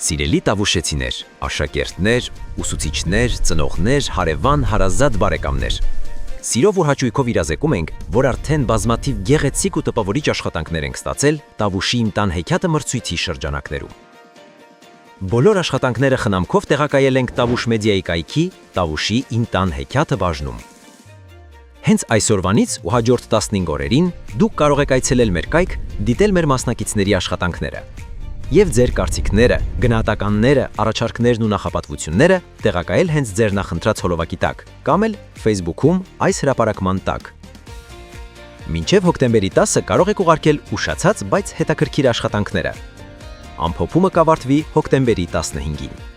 Սիրելի տավուշեցիներ, աշակերտներ, ուսուցիչներ, ծնողներ, հարևան, հարազատ բարեկամներ։ Սիրով ու հաճույքով իրազեկում ենք, որ արդեն բազմաթիվ գեղեցիկ ու տպավորիչ աշխատանքներ ենք ստացել Տավուշի իմ տան հեքիաթը մրցույթի շրջանակներում։ Բոլոր աշխատանքները խնամքով տեղակայել ենք Տավուշ մեդիայի կայքի Տավուշի իմ տան հեքիաթը բաժնում։ Հենց այսօրվանից ու հաջորդ 15 օրերին դուք կարող եք այցելել մեր կայք, դիտել մեր մասնակիցների աշխատանքները և ձեր կարծիքները, գնահատականները, առաջարկներն ու նախապատվությունները տեղակայել հենց ձեր նախընտրած հոլովակի տակ կամ էլ Facebook-ում այս հրապարակման տակ։ Մինչև հոկտեմբերի 10-ը կարող եք ուղարկել ուշացած, բայց հետաքրքիր աշխատանքները։ Ամփոփումը կավարտվի հոկտեմբերի 15-ին։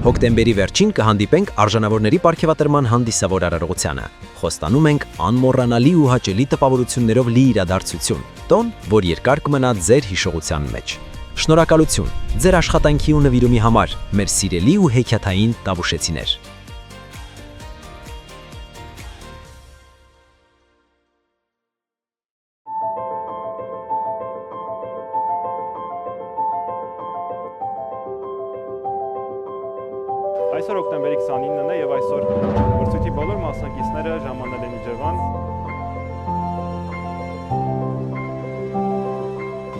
Հոկտեմբերի վերջին կհանդիպենք արժանավորների պարգևատրման հանդիսավոր արարողությանը։ Խոստանում ենք անմոռանալի ու հաճելի տպավորություններով լի իրադարձություն, տոն, որ երկար կմնա ձեր հիշողության մեջ։ Շնորհակալություն ձեր աշխատանքի ու նվիրումի համար, մեր սիրելի ու հեքիաթային տավուշեցիներ։ Այսօր հոկտեմբերի 29-ն է եւ այսօր մրցույթի բոլոր մասնակիցները ժամանել են Իջևան։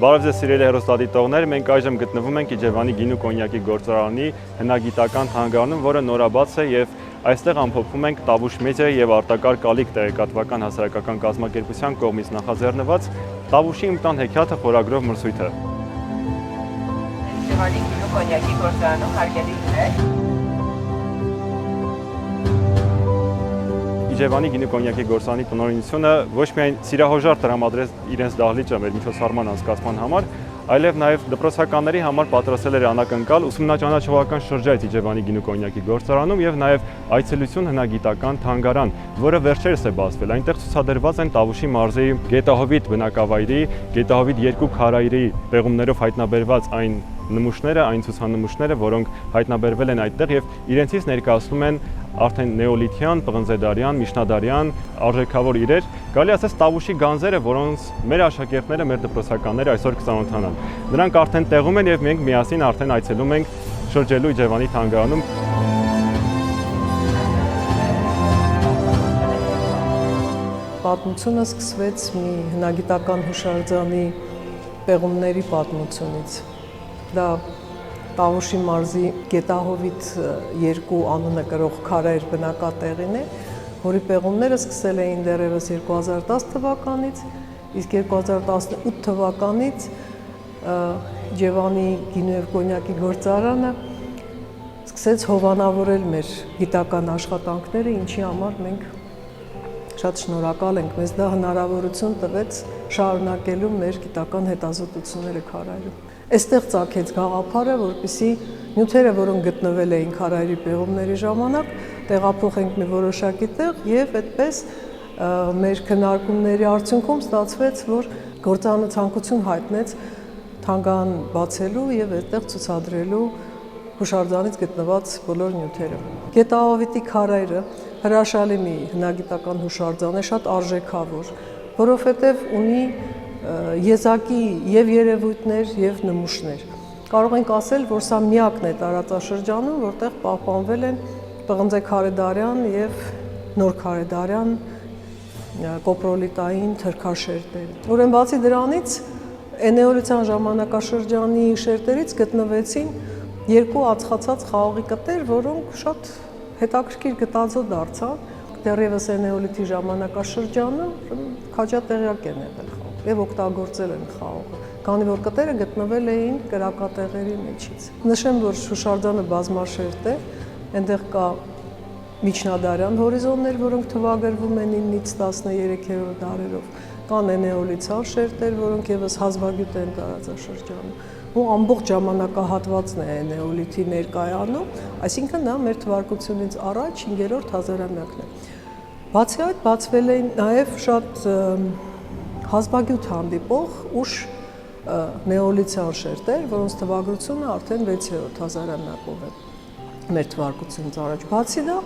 Բարև ձեզ սիրելի հեռուստադիտողներ, մենք այժմ գտնվում ենք Իջևանի գինու կոնյակի գործարանի հնագիտական թանգարանում, որը նորաբաց է եւ այստեղ ամփոփում ենք Տավուշ մեդիայի եւ արտակարգ ալիք տեղեկատվական հասարակական կազմակերպության կողմից նախաձեռնված Տավուշի իմ տան հեքիաթը խորագրով մրցույթը։ Իջևանի գինու կոնյակի գործարանում հարգելի ունեք Իջևանի գինու կոնյակի գործարանի տնօրինությունը ոչ միայն սիրահոժար տրամադրեց իրենց դահլիճը մեր միջոցառման անցկացման համար, այլև նաև դպրոցականների համար պատրաստել էր անակնկալ ուսումնաճանաչողական շրջայց Իջևանի գինու կոնյակի գործարանում եւ նաև այցելություն հնագիտական թանգարան, որը վերջերս է բացվել։ Այնտեղ ցուցադրված են Տավուշի մարզի Գետահովիտ բնակավայրի, Գետահովիտ 2 քարայրի պեղումներով հայտնաբերված այն նմուշները, այն ցուցանմուշները, որոնք հայտնաբերվել են այդտեղ եւ իրենցից ներկայացնում են արդեն նեոլիթյան, պղնձեդարյան, միջնադարյան արժեքավոր իրեր, գալի ասես Տավուշի գանձերը, որոնց մեր աշակերտները, մեր դպրոցականները այսօր կծանոթանան։ Նրանք արդեն տեղում են եւ մենք միասին արդեն այցելում ենք շրջելու Իջևանի թանգարանում։ Պատմությունը սկսվեց մի հնագիտական հուշարձանի պեղումների պատմությունից։ Դա Տավուշի մարզի Գետահովիտ 2 անունը կրող քարայր բնակատեղին է, որի պեղումները սկսել էին դեռևս 2010 թվականից, իսկ 2018 թվականից Իջևանի գինու և կոնյակի գործարանը սկսեց հովանավորել մեր գիտական աշխատանքները, ինչի համար մենք շատ շնորհակալ ենք, մեզ դա հնարավորություն տվեց շարունակելու մեր գիտական հետազոտությունները քարայրում։ Այստեղ ծագեց գաղափարը, որպեսզի նյութերը, որոնք գտնվել էին քարայրի պեղումների ժամանակ, տեղափոխենք մի որոշակի տեղ եւ այդպես մեր քննարկումների արդյունքում ստացվեց, որ գործարանը ցանկություն հայտնեց թանգարան բացելու եւ այդտեղ ցուցադրելու հուշարձանից գտնված բոլոր նյութերը։ Գետահովիտի քարայրը հրաշալի մի հնագիտական հուշարձան է, շատ արժեքավոր, որովհետեւ ունի եզակի եւ երևույթներ եւ նմուշներ։ Կարող ենք ասել, որ սա միակն է տարածաշրջանում, որտեղ պահպանվել են պղնձե քարեդարյան եւ նոր քարեդարյան կոպրոլիտային թրքաշերտեր։ Ուրեմն բացի դրանից էնեոլիթյան ժամանակաշրջանի շերտերից գտնվեցին երկու ածխացած խաղողի կտեր, որոնք շատ հետաքրքիր գտածո դարձան։ Դեռևս էնեոլիթի ժամանակաշրջանում քաջատեղյակ են եղել եւ օգտագործել են խաղողը, քանի որ կտերը գտնվել էին կրակատեղերի մեջից։ Նշեմ, որ հուշարձանը բազմաշերտ է, այնտեղ կա միջնադարյան հորիզոններ, որոնք թվագրվում են 9-ից 13-րդ դարերով, կան էնեոլիթյան շերտեր, որոնք եւս հազվագյուտ են տարածաշրջանում, ու ամբողջ ժամանակահատվածն է էնեոլիթի ներկայանում, այսինքն նա մեր թվարկությունից առաջ 5-րդ հազարամյակն է։ Բացի այդ, բացվել են նաեւ շատ հազվագյուտ հանդիպող ուշ նեոլիթյան շերտեր, որոնց թվագրությունը արդեն 6-րդ հազարամյակով է մեր թվարկությունից առաջ։ Բացի դա,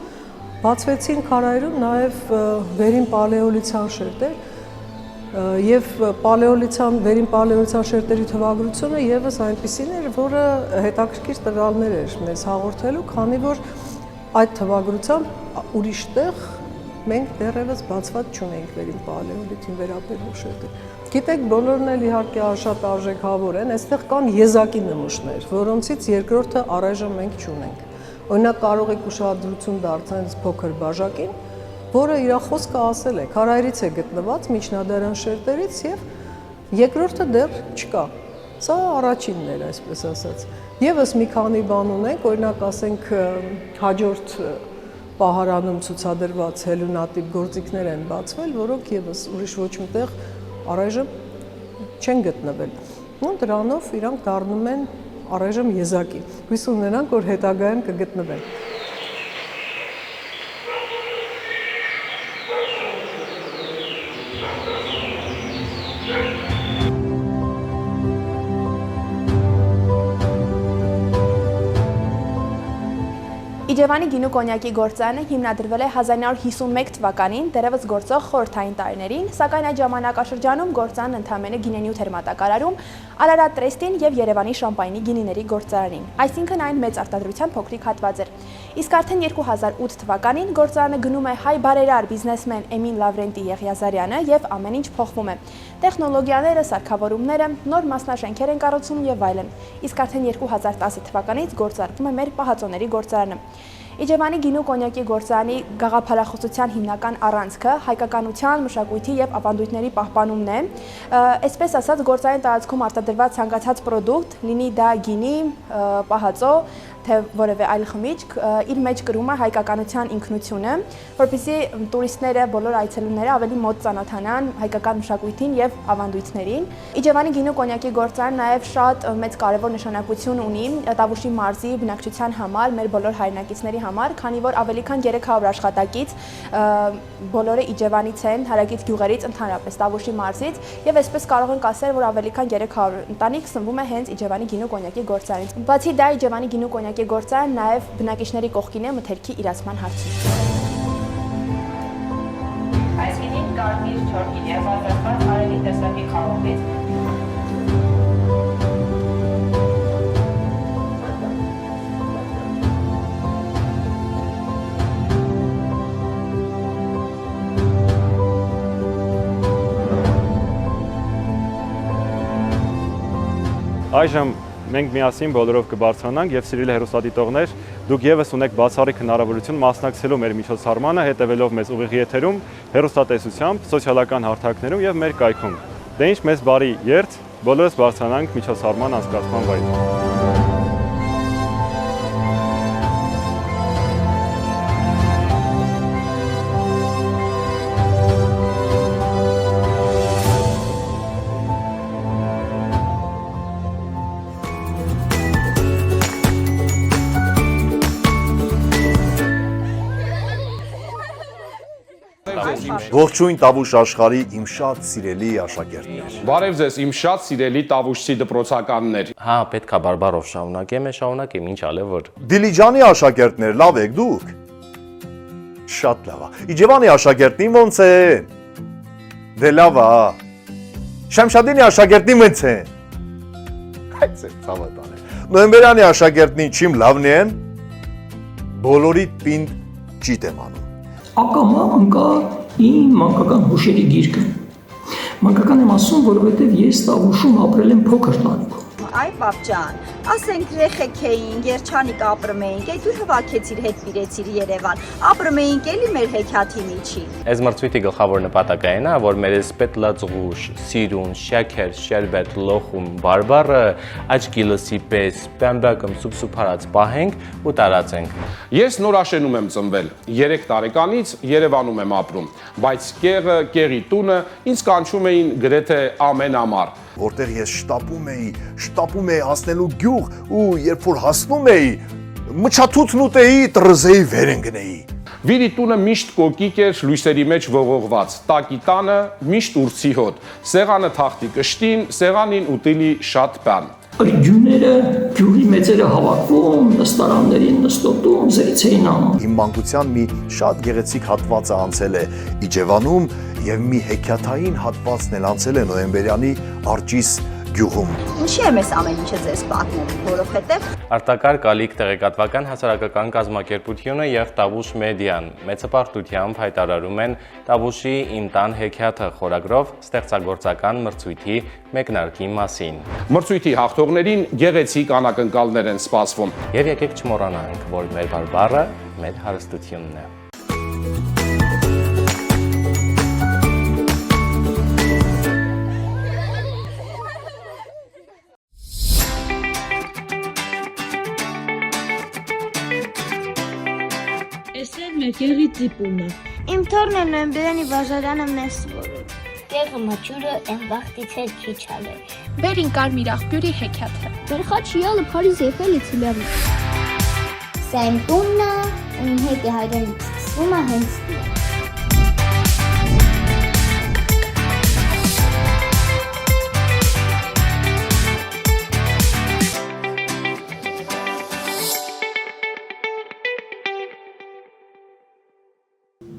բացվեցին քարայրում նաև վերին պալեոլիթյան շերտեր, Եվ պալեոլիցիան, վերին պալեոլիցիան շերտերի թվագրությունը եւս այնպիսին էր, որը հետաքրքիր տվյալներ էր մեզ հաղորդելու, քանի որ այդ թվագրությամբ ուրիշ տեղ մենք դեռևս բացված չունենք վերին պալեոլիթին վերաբերող շերտեր։ Գիտեք, բոլորն էլ իհարկե շատ արժեքավոր են, այստեղ կան եզակի նմուշներ, որոնցից երկրորդը առայժմ մենք չունենք։ Օրինակ կարող եք ուշադրություն դարձնել փոքր բաժակին, որը իր խոսքը ասել է, քարայրից է գտնված միջնադարյան շերտերից եւ երկրորդը դեռ չկա։ Սա առաջինն էր, այսպես ասած։ Եվս մի քանի բան ունենք, օրինակ ասենք հաջորդ պահարանում ցուցադրված հելունատիպ գործիքներ են բացվել, որոնք եւս ուրիշ ոչ միտեղ առայժմ չեն գտնվել։ Ու դրանով իրանք դառնում են առայժմ եզակի։ Հույս ունենանք, որ հետագայում կգտնվեն։ Իջևանի գինու կոնյակի գործարանը հիմնադրվել է 1951 թվականին, դեռևս գործող խորհրդային տարիներին, սակայն այդ ժամանակաշրջանում գործարանն ընդամենը գինենյութ էր մատակարարում Արարատ Տրեստին եւ Երևանի շամպայնի գինիների գործարանին, այսինքն այն մեծ արտադրության փոքրիկ հատված էր։ Իսկ արդեն 2008 թվականին գործարանը գնում է հայ բարերար բիզնեսմեն Էմին Լավրենտի Եղիազարյանը եւ ամեն ինչ փոխվում է։ Տեխնոլոգիաները, սարքավորումները, նոր մասնաշենքեր են կառուցում եւ այլն։ Իսկ արդեն 2010 թվականից գործարկվում է մեր պահածոների գործարանը։ Իջևանի գինու կոնյակի գործարանի գաղափարախոսության հիմնական առանցքը հայկականության, մշակույթի եւ ավանդույթների պահպանումն է։ Այսպես ասած, գործարանի տարածքում արտադրված ցանկացած պրոդուկտ, լինի դա գինի, պահածո, թե որևէ այլ խմիչք, իր մեջ կրում է հայկականության ինքնությունը, որպեսզի տուրիստները, բոլոր այցելուները ավելի մոտ ծանոթանան հայկական մշակույթին եւ ավանդույթներին։ Իջևանի գինու կոնյակի գործարանը նաեւ շատ մեծ կարևոր նշանակություն ունի Տավուշի մարզի բնակչության համար, մեր բոլոր հայրենակիցների համար, քանի որ ավելի քան 300 աշխատակից բոլորը Իջևանից են, հարակից գյուղերից, ընդհանրապես Տավուշի մարզից, եւ այսպես կարող ենք ասել, որ ավելի քան 300 ընտանիք սնվում է հենց Իջևանի գինու կոնյակի գործարանից։ Բացի դա, Իջևանի գինու կոնյակի գործարանը նաև բնակիչների կողքին է մթերքի իրացման հարցում։ Այս գինին կարմիր չոր գինի է, պատրաստված արևի տեսակի խաղողից։ Այժմ մենք միասին բոլորով կբարձրանանք եւ սիրելի հեռուստադիտողներ, դուք եւս ունեք բացառիկ հնարավորություն մասնակցելու մեր միջոցառմանը, հետեւելով մեզ ուղիղ եթերում, հեռուստատեսությամբ, սոցիալական հարթակներում եւ մեր կայքում։ Դե ինչ մեզ բարի երթ, բոլորս բարձրանանք միջոցառման անցկացման վայրին։ Ողջույն Տավուշ աշխարհի իմ շատ սիրելի աշակերտներ։ Բարև ձեզ, իմ շատ սիրելի Տավուշցի դպրոցականներ։ Հա, պետք է բարբարով շարունակեմ, շարունակեմ, ինչ ալե որ։ Դիլիջանի աշակերտներ, լավ եք դուք։ Շատ լավ է։ Իջևանի աշակերտին ո՞նց է։ Դե լավ է։ Շամշադինի աշակերտին ո՞նց է։ Այս է ցավատան է։ Նոյեմբերյանի աշակերտին չիմ լավն են։ Բոլորի պինդ ճիտ եմ անում։ Ակամա անկա իմ մանկական հուշերի գիրկը։ Մանկական եմ ասում, որովհետև ես Տավուշում ապրել եմ փոքր տանիքում։ Այ պապ ջան, ասենք ռեխեք էինք, երջանիկ ապրում էինք, այդ դու հավաքեցիր հետ բիրեցիր Երևան, ապրում էինք էլի մեր հեքիաթի միջին։ Այս մրցույթի գլխավոր նպատակը այն է, որ մեր սպետլածղուշ, սիրուն, շաքեր, շերբետ, լոխում, բարբառը աչքի լսի պես բամբակում սուփսուփարած պահենք ու տարածենք։ Ես Նորաշենում եմ ծնվել, 3 տարեկանից Երևանում եմ ապրում, բայց կեղը, կեղի տունը ինձ կանչում էին գրեթե ամեն ամառ։ Որտեղ ես շտապում էի հասնելու գյուղ ու երբ որ հասնում էի, մչաթութն ուտեի, տրզեի վեր ընկնեի։ Վիրի տունը միշտ կոկիկ էր լույսերի մեջ ողողված, տակի տանը միշտ ուրցի հոտ, սեղանը թախտի կշտին, սեղանին ուտիլի շատ բան։ Այդ գյուները, գյուղի մեծերը հավաքվում, նստարաններին նստոտում, զրից էին անում։ Իմ մանկության մի շատ գեղեցիկ հատվածը անցել է Իջևանում եւ մի հեքիաթային հատվածն էլ անցել է Նոյեմբերյանի Արջիս գյուղում։ Ինչի է մեզ ամեն ինչը ձեզ պատմում, որովհետև Արտակարգ ալիք տեղեկատվական հասարակական կազմակերպությունը եւ Տավուշ մեդիան մեծապարտությամբ հայտարարում են Տավուշի Իմ տան հեքիաթը խորագրով ստեղծագործական մրցույթի մեկնարկի մասին։ Մրցույթի հաղթողներին գեղեցիկ անակնկալներ են սպասվում։ Եվ եկեք չմոռանանք, որ մեր բարբառը մեր հարստությունն է։ մեր գեղի ծիպունը։ Իմ թորն է նոյեմբերյանի վարժարանը մեզ սովորում։ Տեղը մաչուրը են վախտից էլ քիչ ալե։ Բերին կարմիր աղբյուրի հեքիաթը։ Բերխաչիալը Փարիզ Էյֆելի ցիլյանը։ Սա իմ տունն է, իմ հետ է հայրենիք սկսվում է հենց դու։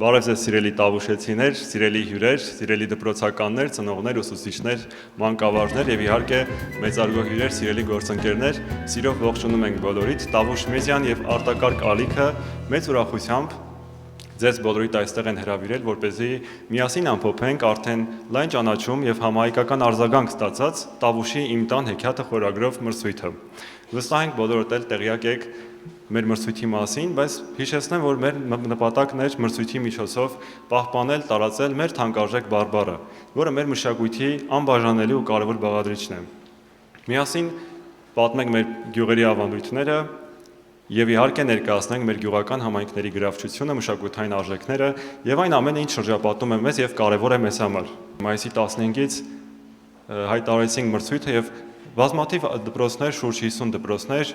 Բարև ձեզ սիրելի տավուշեցիներ, սիրելի հյուրեր, սիրելի դպրոցականներ, ծնողներ, ուսուցիչներ, մանկավարժներ եւ իհարկե մեծարգո հյուրեր, սիրելի գործընկերներ, սիրով ողջունում ենք բոլորիդ Տավուշ մեդիան եւ Արտակարգ ալիքը մեծ ուրախությամբ ձեզ բոլորիդ այստեղ են հրավիրել, որպեսզի միասին ամփոփենք արդեն լայն ճանաչում եւ համահայկական արձագանք ստացած Տավուշի Իմ տան հեքիաթը խորագրով մրցույթը։ Վստահ ենք բոլորդ էլ տեղյակ եք մեր մրցույթի մասին, բայց հիշեցնեմ, որ մեր նպատակն էր մրցույթի միջոցով պահպանել, տարածել մեր թանկարժեք բարբառը, որը մեր մշակույթի անբաժանելի ու կարևոր բաղադրիչն է։ Միասին պատմենք մեր գյուղերի ավանդույթները եւ իհարկե ներկայացնենք մեր գյուղական համայնքների գրավչությունը, մշակութային արժեքները եւ այն ամենը, ինչ շրջապատում է մեզ եւ կարևոր է մեզ համար։ Մայիսի 15-ից հայտարարեցինք մրցույթը եւ բազմաթիվ դպրոցներ, շուրջ 50 դպրոցներ,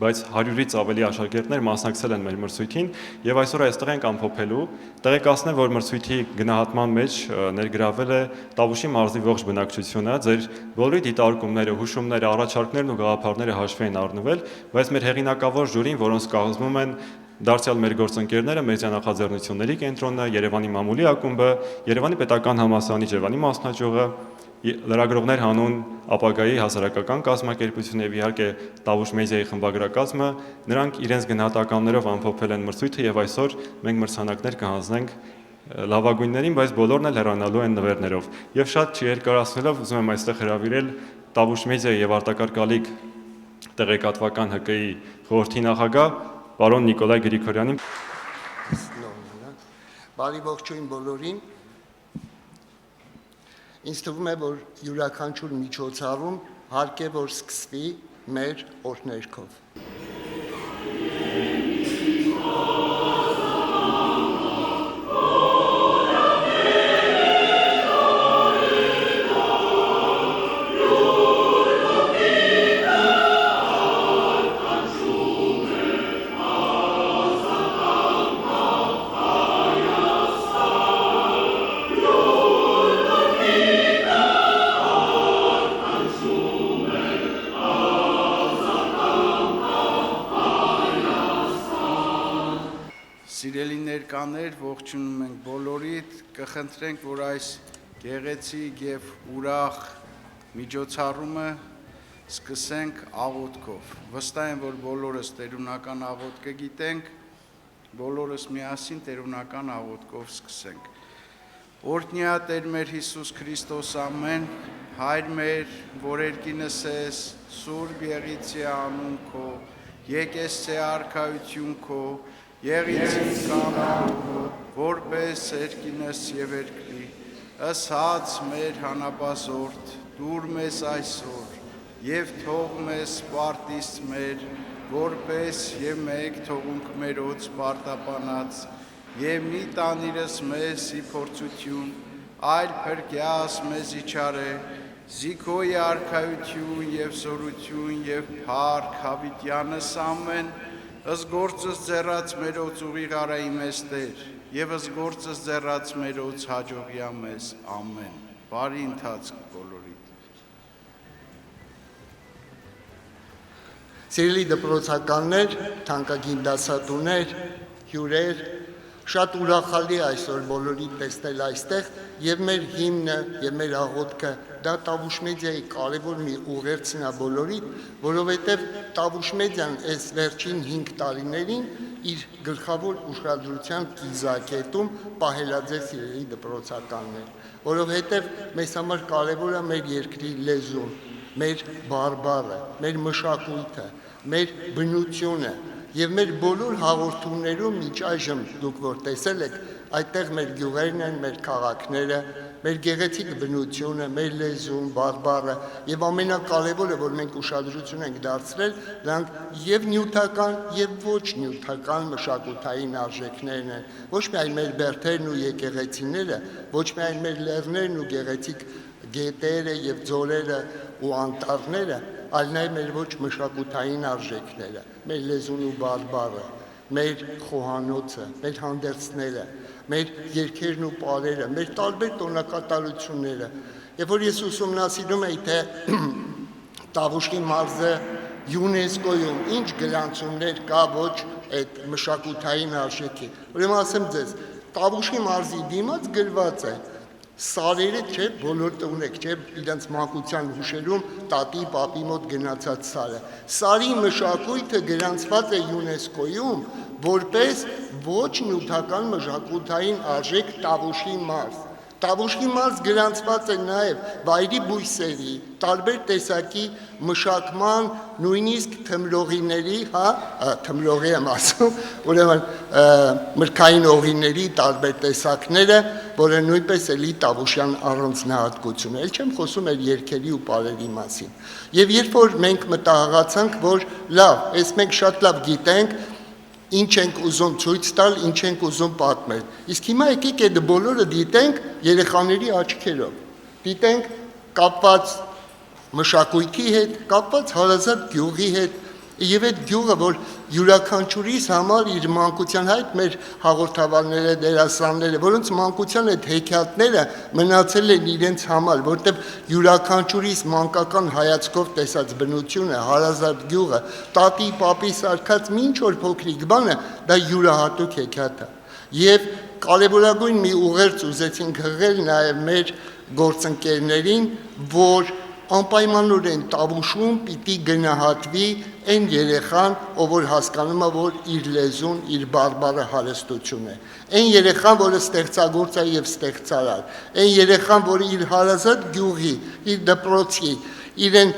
բայց 100-ից ավելի աշակերտներ մասնակցել են մեր մրցույթին եւ այսօր այստեղ ենք ամփոփելու, տեղեկացնեմ, որ մրցույթի գնահատման մեջ ներգրավել է Տավուշի մարզի ողջ բնակչությունը, ձեր բոլորի դիտարկումները, հուշումները, առաջարկներն ու գաղափարները հաշվի են առնվել, բայց մեր հեղինակավոր ժյուրին, որոնց կազմում են դարձյալ մեր գործընկերները, մեդիա նախաձեռնությունների կենտրոնը, Երևանի մամուլի ակումբը, Երևանի պետական համալսարանի Ջևանի մասնաճյուղը, լրագրողներ հանուն ապագայի հասարակական կազմակերպություն եւ իհարկե Տավուշ մեդիայի խմբագրակազմը, նրանք իրենց գնահատականներով ամփոփել են մրցույթը եւ այսօր մենք մրցանակներ կհանձնենք լավագույններին, բայց բոլորն էլ հեռանալու են նվերներով։ Եվ շատ չերկարացնելով ուզում եմ այստեղ հրավիրել Տավուշ մեդիայի եւ Արտակարգ ալիք տեղեկատվական ՀԿ-ի խորհրդի նախագահ պարոն Նիկոլայ Գրիգորյանին։ Բարի ողջույն բոլորին։ Ինձ թվում է, որ յուրաքանչյուր միջոցառում հարկ է, որ սկսվի մեր օրհներգով։ Սիրելի ներկաներ, ողջունում ենք բոլորիդ, կխնդրենք, որ այս գեղեցիկ եւ ուրախ միջոցառումը սկսենք աղոթքով։ Վստահ եմ, որ բոլորս տերունական աղոթքը գիտենք, բոլորս միասին տերունական աղոթքով սկսենք։ Օրհնյա Տեր մեր Հիսուս Քրիստոս ամեն, Հայր մեր, որ երկինս ես, Սուրբ եղիցի անուն քո, եկես ցե արքայություն քո, Եղիցին կամքո, որպես երկինս եւ երկրի, ըսած մեր հանապազորդ, դուր մեզ այսօր, եւ թող մեզ պարտից մեր, որպես եւ մեկ թողունք մերոց պարտապանած, եւ մի տանիրս մեզ ի փորձություն, այլ փրկյաս մեզ իչարե, զիքոյ արքայություն եւ զորություն եւ փառք հավիտյանս ամեն, Ըս գործս ձեռած մերոց ուղիղ արայի մեզ Տեր, եւ ըս գործս ձեռած մերոց հաջողյա մեզ, ամեն, բարի ընթացք բոլորիդ։ Սիրելի դպրոցականներ, թանկագին դասատուներ, հյուրեր, շատ ուրախալի այսօր բոլորի տեսնել այստեղ եւ մեր հիմնը եւ մեր աղոթքը դա Տավուշ մեդիայի կարևոր մի ուղերձն է բոլորի, որովհետեւ Տավուշ մեդիան այս վերջին 5 տարիներին իր գլխավոր ուշադրության կիզակետում պահելաձե սիրելի դպրոցականներ, որովհետեւ մեզ համար կարևոր է մեր երկրի լեզուն, մեր բարբառը, մեր մշակույթը, մեր բնությունը եւ մեր բոլոր հաղորդումներում մինչ այժմ դուք որ տեսել եք, այդտեղ մեր գյուղերն են, մեր քաղաքները, մեր գեղեցիկ բնությունը, մեր լեզուն, բարբառը եւ ամենակարևորը, որ մենք ուշադրություն ենք դարձրել, դրանք եւ նյութական եւ ոչ նյութական մշակութային արժեքներն են։ Ոչ միայն մեր բերդերն ու եկեղեցիները, ոչ միայն մեր լեռներն ու գեղեցիկ գետերը եւ ձորերը ու անտառները, այլ նաև մեր ոչ մշակութային արժեքները, մեր լեզուն ու բարբառը, մեր խոհանոցը, մեր հանդերձները, մեր երգերն ու պարերը, մեր տարբեր տոնակատարությունները։ Երբ որ ես ուսումնասիրում էի, թե Տավուշի մարզը ՅՈՒՆԵՍԿՕ-ում ինչ գրանցումներ կա ոչ այդ մշակութային արժեքի, ուրեմն ասեմ ձեզ, Տավուշի մարզի դիմաց գրված է սարերը չէ, բոլոր տունեք չէ, իրենց մանկության հուշերում տատի, պապի մոտ գնացած սարը։ Սարի մշակույթը գրանցված է ՅՈՒՆԵՍԿՕ-ում որպես ոչ նյութական մշակութային արժեք Տավուշի մարզ։ Տավուշի մարզ գրանցված է նաև վայրի բույսերի, տարբեր տեսակի մշակման, նույնիսկ թմրողիների, թմրողի եմ ասում, ուրեմն մրգային օղիների տարբեր տեսակները, որը նույնպես էլի Տավուշյան առանձնահատկություն է, չեմ խոսում էր երգերի ու պարերի մասին։ Եվ երբ որ մենք մտահղացանք, որ լավ, այս մենք շատ լավ գիտենք, ինչ ենք ուզում ցույց տալ, ինչ ենք ուզում պատմել։ Իսկ հիմա եկեք այդ բոլորը դիտենք երեխաների աչքերով։ Դիտենք կապված մշակույթի հետ, կապված հարազատ գյուղի հետ, եւ այդ գյուղը, որ յուրաքանչյուրիս համար իր մանկության հայտ մեր հաղորդավարները, դերասանները, որոնց մանկության այդ հեքիաթները մնացել են իրենց համար, որտեղ յուրաքանչյուրիս մանկական հայացքով տեսած բնությունը, հարազատ գյուղը, տատի, պապի սարքած ինչ որ փոքրիկ բանը, դա յուրահատուկ հեքիաթ է։ Եվ կարևորագույն մի ուղերձ ուզեցինք հղել նաև մեր գործընկերներին, որ անպայմանորեն Տավուշում պիտի գնահատվի այն երեխան, ով որ հասկանում է, որ իր լեզուն, իր բարբառը հարստություն է։ Այն երեխան, որը ստեղծագործ է եւ ստեղծարար։ Այն երեխան, որը իր հարազատ գյուղի, իր դպրոցի, իրեն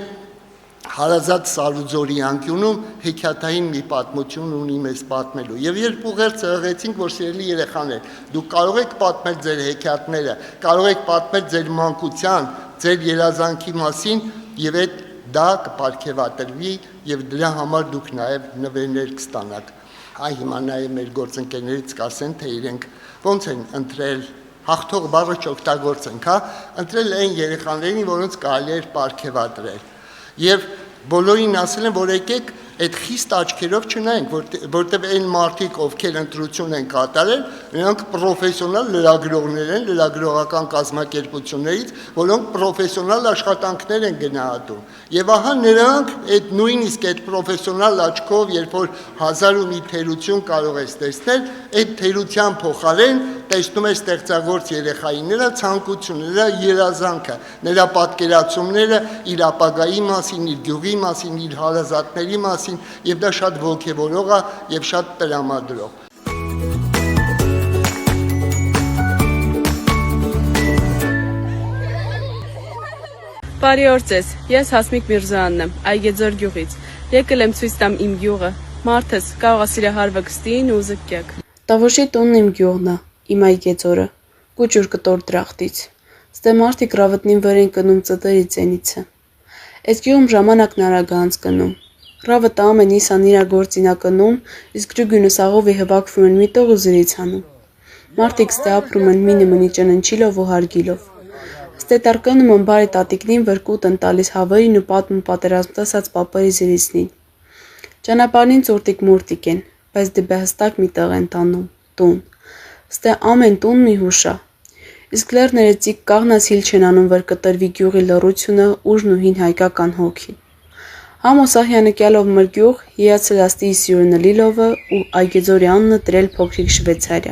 հարազատ Սարուձորի անկյունում հեքիաթային մի պատմություն ունի մեզ պատմելու։ Եվ երբ ուղերձը հղեցինք, որ սիրելի երեխաներ, դուք կարող եք պատմել ձեր հեքիաթները, կարող եք պատմել ձեր մանկության, ձեր երազանքի մասին եւ այդ դա կպարգևատրվի եւ դրա համար դուք նաեւ նվերներ կստանաք։ Այ հիմա նաեւ մեր գործընկերներից կասեն, թե իրենք ոնց են ընտրել հաղթող բառը չօգտագործենք, ընտրել այն երեխաներին, որոնց կարելի էր պարգևատրել։ Եվ բոլորին ասել են, որ եկեք այդ խիստ աչքերով չնայենք, որտեղ այն մարդիկ, ովքեր ընտրություն են կատարել, նրանք պրոֆեսիոնալ լրագրողներ են, լրագրողական կազմակերպություններից, որոնք պրոֆեսիոնալ աշխատանքներ են գնահատում։ Եվ ահա նրանք այդ նույնիսկ այդ պրոֆեսիոնալ աչքով, երբ որ հազար ու մի թերություն կարող ես տեսնել, այդ թերության փոխարեն տեսնում ես ստեղծագործ երեխայի նրա ցանկությունը, նրա երազանքը, նրա պատկերացումները իր ապագայի մասին, իր գյուղի մասին, իր հարազատների մասին, եւ դա շատ ոգևորող է եւ շատ տրամադրող։ Բարի օր ձեզ, ես Հասմիկ Միրզոյանն եմ, Այգեձոր գյուղից։ Եկել եմ ցույց տամ իմ գյուղը։ Մարդս կարող է սիրահարվը կստին ու զկյակ։ Տավուշի տունն իմ գյուղն է, իմ Այգեձորը, կուճուր կտոր դրախտից։ Ստե մարդիկ ռավտնին վեր են կնում ծտերի ծենիցը։ Այս գյուղում ժամանակն արագ է անցկանում։ Ռավը ամեն իսան իրա գործին է կնում, իսկ ջուգյունը սաղովի հվակվում են միտող ու զրից անում։ Մարդիկ ստե ապրում են մինիմնի ճննչիլով ու հարգիլով։ Ստե տարկանում են բարի տատիկնին, որ կուտ են տալիս հավերին ու պատմում պատերազմ տեսած պապերի զրիցնին։ Ճանապարհին ծորտիկ մուրտիկ են, բայց դեպի հստակ մի տեղ են տանում, տուն։ Ստե ամեն տուն մի հուշ է։ Իսկ լեռները ծիկ կաղնած հիլ չեն անում, որ կտրվի գյուղի լռությունը, ուժն ու հին հայկական հոգին։ Համոսահյանը կյալով մրգյուղ, հիացելաստի սյուրնը լիլովը ու այգեձորի աննը տրել փոքրիկ Շվեցարիա։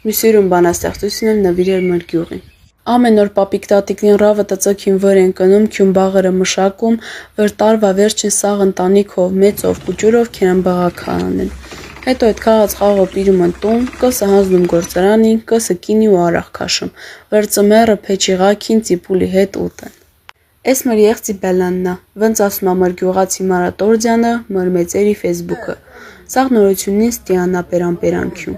Մյուսյուրն բանաստեղծությունն էլ նվիրել մրգյուղին։ Ամեն օր պապիկ տատիկին ռավը տծոքին վր են կնում, քյուն բաղերը մշակում, վր տարվա վերջին սաղ ընտանիքով, մեծով, կուճուրով քերան բաղակա անեն։ Հետո այդ քաղաց խաղով պիրում են տուն, կսը հանձնում գործարանին, կսը կինի ու արախ քաշում, վր ծմերը փեչիղակին ծիպուլի հետ ուտեն։ Էս մր եղծի բելաննա, վնց ասում ամր գյուղացի մարատորդյանը, մր մեծերի ֆեյսբուքը, սաղ նորությունին ստիանա պերանքյուն։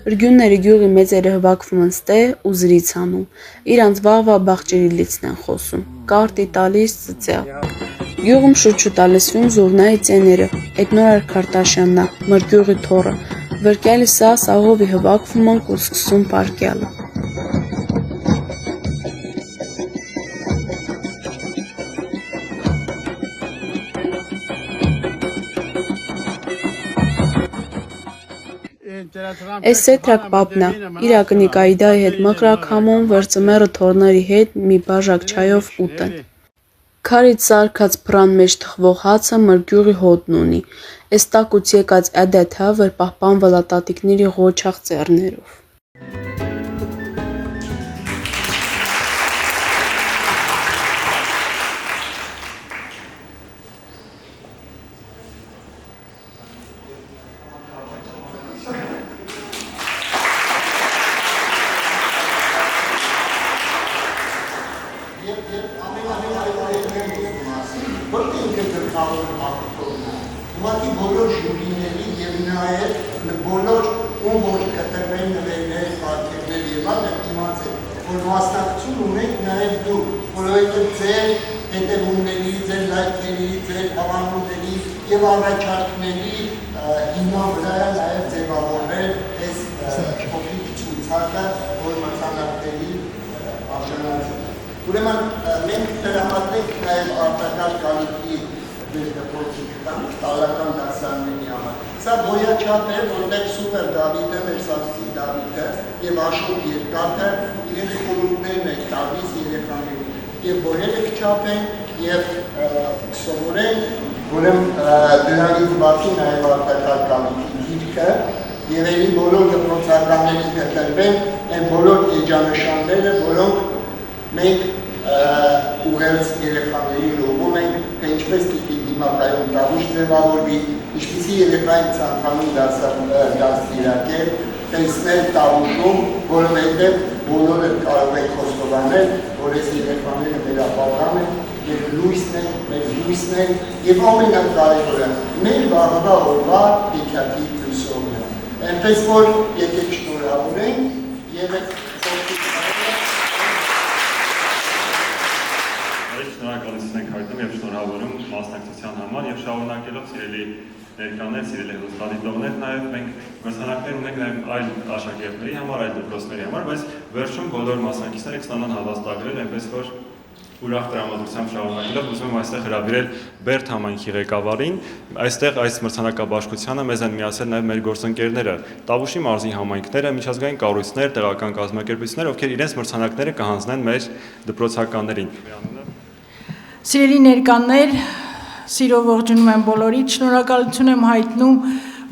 Ուրգյունների գյուղի մեծերը հվակվում են ստե ու զրից անում, իրանց վաղվա բաղջերի լիցն են խոսում, կարտի տալիս ծծեղ։ Գյուղում շուրջու տալեսվում զուրնայի ծեները, այդ նոր Քարտաշյաննա, մր գյուղի թորը, վրկյալի սաղովի հվակվում են ու սկսում պարկյալը։ Էս սետրակ պապնա, իրակը Նիկայիդայի հետ մկրակ համում, վրծմերը թորների հետ մի բաժակ չայով ուտեն։ Քարից սարքած պրան մեջ թխվող հացը մրգյուղի հոտն ունի, էս տակուց եկած ադեթա, վր պահպան վլատատիկների ղոչախ ծերներով։ Ուղղակի բոլոր ժյուրիների և նաև բոլոր ում որ կտրվեն նվերներ, պատկերներ և այլն իմացել, որ մասնակցություն ունենք նաև դուք, որովհետև ձեր հետևումների, ձեր լայքերի, ձեր հավանումների և առաջարկների հիման վրա նաև ձևավորվել այս փոքրիկ ցուցակը, որ մրցանակների արժանացել է։ Ուրեմն մենք տրամադրենք նաև արտակարգ կալիքի դեպքերի տարական դասարանների համար։ Սա գոյաչափ է, որտեղ Սուպեր Դավիթը, Վերսացի Դավիթը և Աշոտ Երկաթը իրենց խորհուրդներն են տալիս երեխաներին և բոլորը կչափեն և սովորեն, ուրեմն դրանից բացի նաև արտակարգ կալիքի գիրքը և ելի բոլոր դպրոցականների կտրվեն այն բոլոր էջանշանները, որոնք մենք ուղերձ երեխաներին ուղում ենք, թե ինչպես պիտի դիմակայում տավուշ ձևավորվի, ինչպիսի երեխային ցանկանում դաստիարակել, տեսնել տավուշում, որովհետև բոլորը կարող են խոստովանել, որ այս երեխաները մեր ապագան են, մեր լույսն են, մեր լույսն են և ամենակարևորը մեր վաղվա օրվա հեքիաթի լույսողն են։ Այնպես որ եկեք շնորհավորենք և այդ Շնորհակալություն ենք հայտնում և շնորհավորում մասնակցության համար և շարունակելով սիրելի ներկաներ, սիրելի հեռուստադիտողներ, նաև մենք մրցանակներ ունենք նաև այլ աշակերտների համար, այլ դպրոցների համար, բայց վերջում բոլոր մասնակիցները կստանան հավաստագրեր, այնպես որ ուրախ տրամադրությամբ շարունակելով ուզում եմ այստեղ հրավիրել Բերդ համայնքի ղեկավարին, այստեղ այս մրցանակաբաշխությանը մեզ են միացել նաև մեր գործընկերները, Տավուշի մարզի համայնքները, միջազգային կառույցներ, տեղական կազմակերպություններ, ովքեր իրենց մրցանակները կհանձնեն մեր դպրոցականներին։ Սիրելի ներկաներ, սիրով ողջունում եմ բոլորիդ, շնորհակալություն եմ հայտնում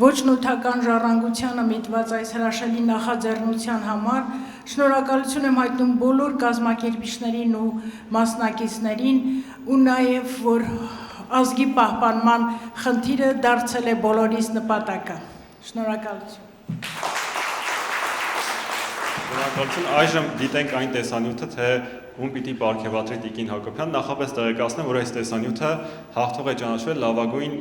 ոչ նյութական ժառանգությանը միտված այս հրաշալի նախաձեռնության համար, շնորհակալություն եմ հայտնում բոլոր կազմակերպիչներին ու մասնակիցներին ու նաև որ ազգի պահպանման խնդիրը դարձել է բոլորիս նպատակը։ Շնորհակալություն։ Շնորհակալություն, այժմ դիտենք այն տեսանյութը, թե ում պիտի պարգևատրի Տիկին Հակոբյան, նախապես տեղեկացնեմ, որ այս տեսանյութը հաղթող է ճանաչվել լավագույն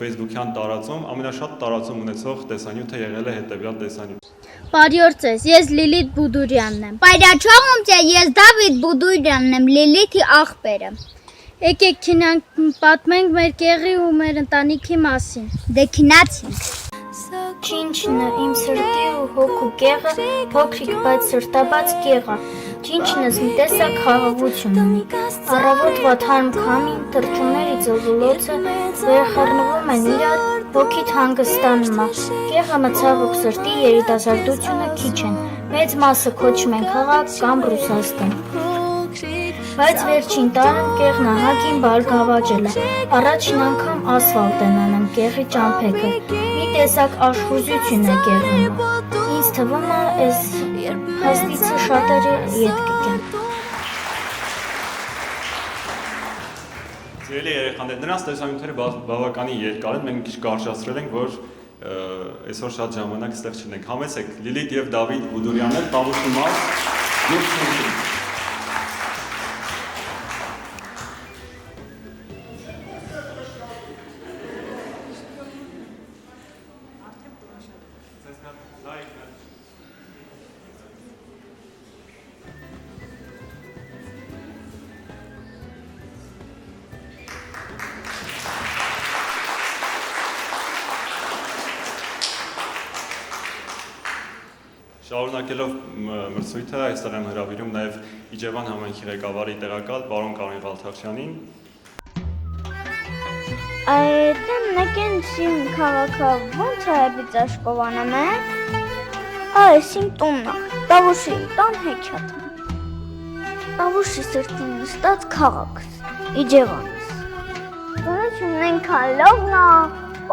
Facebook-յան տարածում, ամենաշատ տարածում ունեցող տեսանյութը եղել է հետևյալ տեսանյութը։ Բարի օր ձեզ, ես Լիլիթ Բուդուրյանն եմ։ Բայրաչողում ձեզ, ես Դավիթ Բուդուրյանն եմ, Լիլիթի աղբերը։ Եկեք քինանք պատմենք մեր կեղի ու մեր ընտանիքի մասին։ Դե քինացինք։ Չինչնը իմ սրտի ու հոգու կեղը, փոքրիկ բայց սրտաբաց կեղը։ Չինչնս մի տեսակ խաղաղություն ունի։ Առավոտվա թարմ քամին, թռչունների ծոզուլոցը վերախառնվում են իրար, հոգիդ հանգստանում է։ Կեղը մցաղուկ սրտի երիտասարդությունը քիչ են։ Մեծ մասը քոչում են քաղաք կամ Ռուսաստան։ Բայց վերջին տարում կեղնահակին բարգավաճել է։ Առաջին անգամ ասֆալտ են անում կեղի ճամփեքը։ Մի տեսակ աշխուժություն է կեղում։ Ինձ թվում է, այս հաստիցը շատերը ետ կգան։ Սիրելի երեխաներ, նրանց տեսանյութերը բավականին երկար են, մենք մի քիչ կարճացրել ենք, որ այսօր շատ ժամանակ ստեղ չունենք։ Համեցեք Լիլիթ եւ Դավիթ Բուդուրյաններ, Տավուշի մարզ, եւ Շուշին։ Շարունակելով մրցույթը, այստեղ եմ հրավիրում նաև Իջևան համայնքի ղեկավարի տեղակալ պարոն Կարեն Ղալթախշյանին։ Այդտեղ նկենցին քաղաքը ո՞նց է բիծաշկովանում է։ Այս իմ տունն է, Տավուշի տան հեքիաթը։ Տավուշի սրտին նստած քաղաքս, Իջևանս։ Տունը ունենքան լավն է,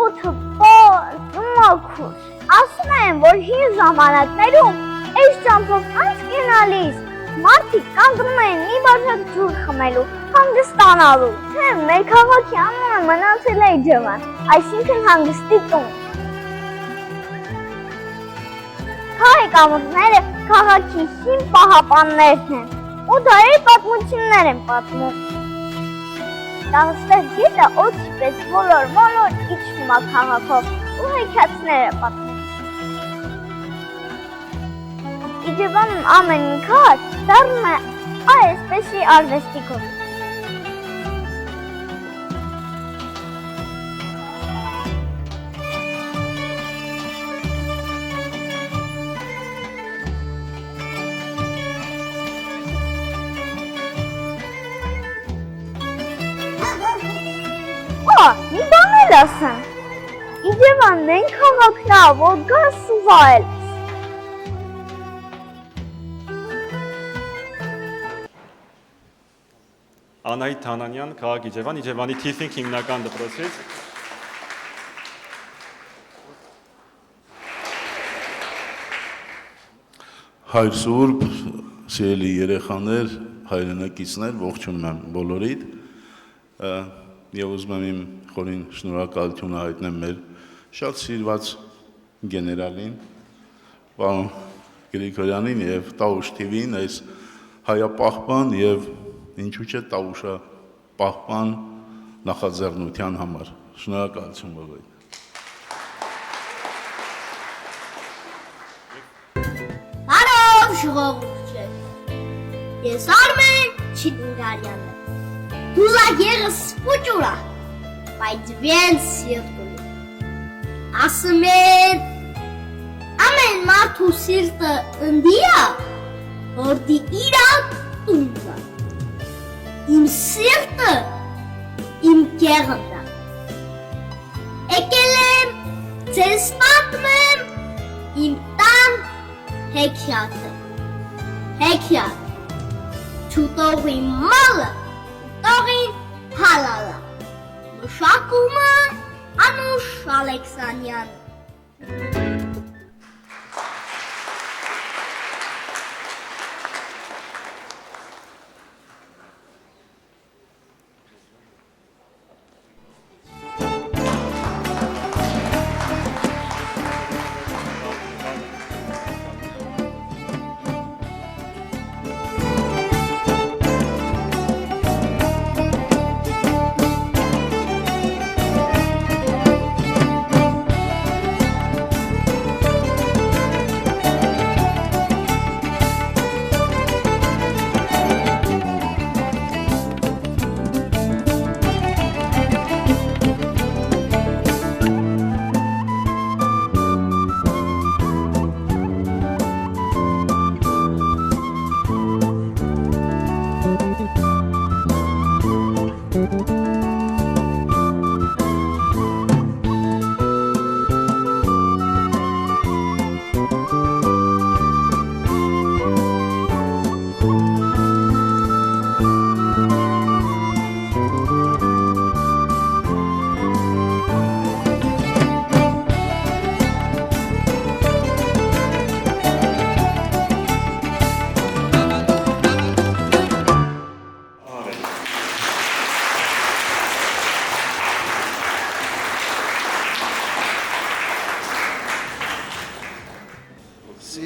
օդը պարզ, մաքուր։ Ասում են, որ հին ժամանակներում այս ճամփով անց գնալիս մարդիկ կանգնում էին մի բաժակ ջուր խմելու, հանգստանալու։ Թե մեր քաղաքի անունը մնացել է Իջևան, այսինքն հանգստի տուն։ Քաղաքի կամուրջները քաղաքի հին պահապաններն են, ու դարերի պատմություններ են պատմում։ Տաղստեղ գետը օդի պես ոլոր իջնում է քաղաքով ու հեքիաթներ է պատմում։ Իջևանում ամեն մի քաղաք դառնում է այսպեսի արվեստի գործ։ Մի բան էլ ասեմ, Իջևանն են քաղաքն է, որ գաս ու վայել ես։ Անահիտ Թանանյան, քաղաք Իջևան, Իջևանի Թիֆինգ հիմնական դպրոցից։ Հայր Սուրբ, սիրելի երեխաներ, հայրենակիցներ, ողջունում եմ բոլորիդ։ Եվ ուզում եմ իմ խորին շնորհակալությունը հայտնեմ մեր շատ սիրված գեներալին, պարոն Գրիգորյանին եւ Տավուշ TV-ին, այս հայապահպան եւ ինչու՞ չէ Տավուշապահպան նախաձեռնության համար։ Շնորհակալություն բոլորիդ։ Բարով ժողովուրդ։ Ես Արմեն Չիդնարյանն եմ։ Դուզա եղս սպուճուրա, բայց վեն սիրտունի։ Ասում են, ամեն մարդու սիրտը ընդիա, որդի իրակ տունվա։ Իմ սիրտը իմ կեղնն է։ Եկել եմ, ձեզ պատմեմ իմ տան հեքիաթը։ Հեքիաթ, չուտողի մալը, ուտողին հալալը։ Մշակումը Անուշ Ալեքսանյան։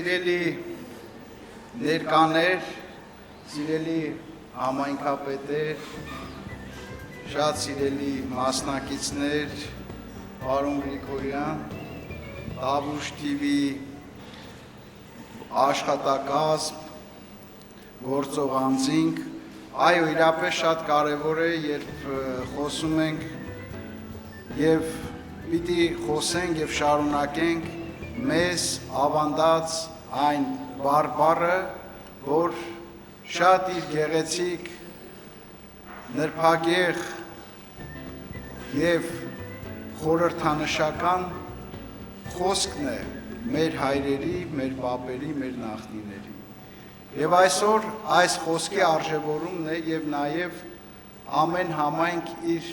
Սիրելի ներկաներ, սիրելի համայնքապետեր, շատ սիրելի մասնակիցներ, պարոն Գրիգորյան, Տավուշ TV աշխատակազմ, գործող անձինք, այո, իրապես շատ կարևոր է, երբ խոսում ենք եւ պիտի խոսենք եւ շարունակենք մեզ ավանդած այն բարբառը, որ շատ իր գեղեցիկ, նրբագեղ եւ խորհրդանշական խոսքն է մեր հայրերի, մեր պապերի, մեր նախնիների։ Եվ այսօր այս խոսքի արժևորումն է եւ նաեւ ամեն համայնք իր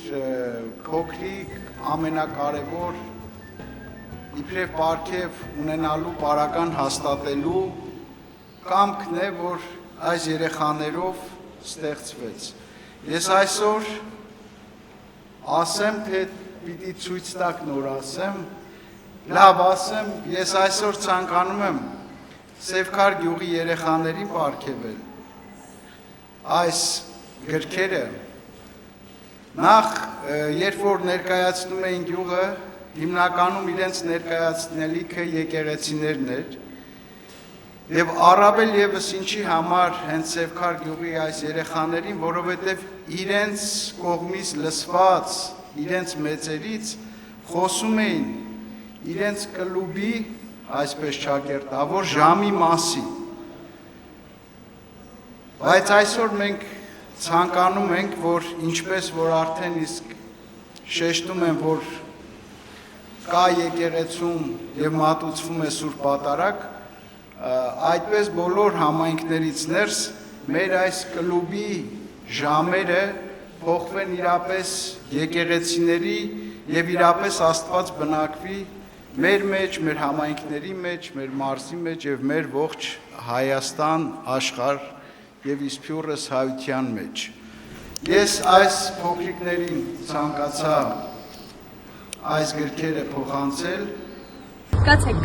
փոքրիկ, ամենակարևոր իբրև պարգև ունենալու պարական հաստատելու կամքն է, որ այս երեխաներով ստեղծվեց։ Ես այսօր ասեմ, թե պիտի ցույց տակ նոր ասեմ, լավ ասեմ, ես այսօր ցանկանում եմ Սևքար գյուղի երեխաներին պարգևել այս գրքերը։ Նախ, երբ որ ներկայացնում էին գյուղը, հիմնականում իրենց ներկայացնելիքը եկեղեցիներն էր, եւ առավել եւս ինչի համար հենց Սևքար գյուղի այս երեխաներին, որովհետեւ իրենց կողմից լսված, իրենց մեծերից խոսում էին իրենց կլուբի, այսպես ճակերտավոր ժամի մասին։ Բայց այսօր մենք ցանկանում ենք, որ ինչպես որ արդեն իսկ շեշտում են, որ կա եկեղեցում եւ մատուցվում է Սուրբ Պատարագ, այդպես բոլոր համայնքներից ներս մեր այս կլուբի ժամերը փոխվեն իրապես եկեղեցիների եւ իրապես Աստված բնակվի մեր մեջ, մեր համայնքների մեջ, մեր մարզի մեջ եւ մեր ողջ Հայաստան, աշխարհ եւ իսփյուռս հայության մեջ։ Ես այս փոքրիկներին ցանկացա այս գրքերը փոխանցել։ Կացեք,